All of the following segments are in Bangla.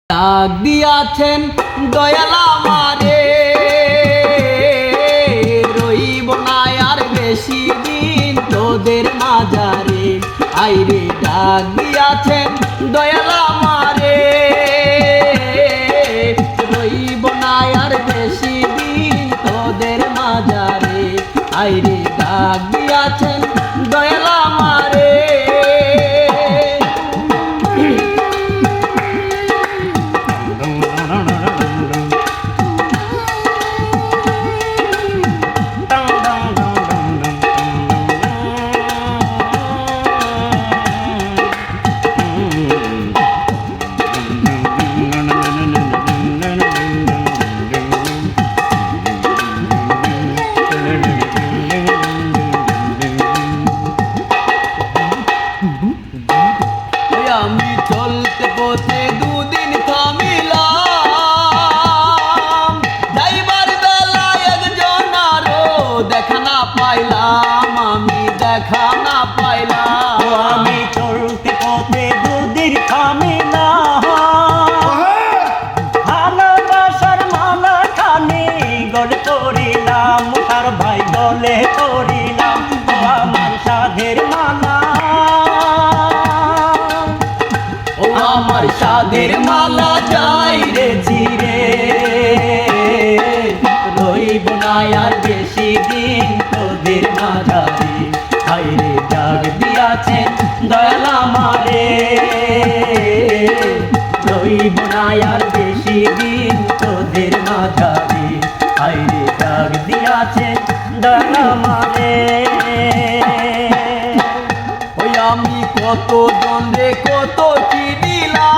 ডাক দিয়াছেন দয়াল আমারে, রইব না আর বেশি দিন তোদের মাঝারে। আইরে ডাক দিয়াছেন দয়াল আমারে, রইব না আর বেশি দিন তোদের মাঝারে। আইরে ডাক দিয়াছেন দয়াল আমারে। আমি চলতে পথে দুদিন থামিলাম, যাইবার বেলায় একজন আরো দেখা না পাইলাম, আমি দেখা না পাইলাম। আমি চলতে পথে দুদিন থামিলাম, ভালোবাসার মালা খানি গলে করিলাম, তার ভাই গলে করিলাম আমার সাধের মালা। আমার সাধের মালা যাই রে চিরে, রইব না আর বেশি দিন তোদের মাঝারে। হাইরে ডাক দিয়াছেন দয়াল আমারে, রইব না আর বেশি দিন তোদের মাঝারে। হাইরে ডাক দিয়াছেন দয়াল আমারে। ওই আমি কত দণ্ডে কত কি দিলাম,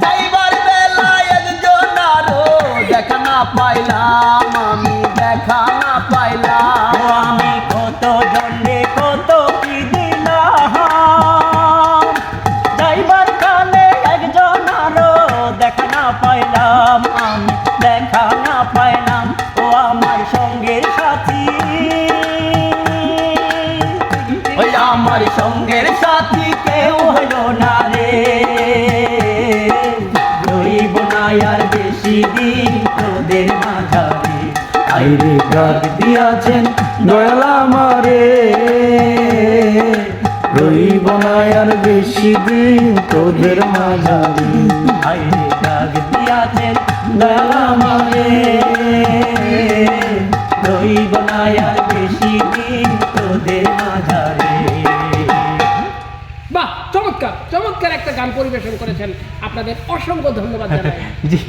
যাইবার বেলায় একজন আরো দেখা না পাইলাম, আমি দেখা না পাইলাম। আমি কত দণ্ডে কত কি দিলাম, যাইবার কালে একজন আরো দেখা না পাইলাম, আমি দেখা না পাইলাম। ও আমার সঙ্গের সাথী, ওই আমার সঙ্গের সাথী কেউ হইল না রে, রইব না আর বেশি দিন তোদের মাঝারে। আইরে ডাক দিয়াছেন দয়াল আমারে, রইব না আর বেশি দিন তোদের মাঝারে। আইরে ডাক দিয়াছেন দয়াল আমারে, রইব না আর বেশি দিন তোদের মাঝারে। বাহ, চমৎকার চমৎকার একটা গান পরিবেশন করেছেন। আপনাদের অসংখ্য ধন্যবাদ জানাই। জি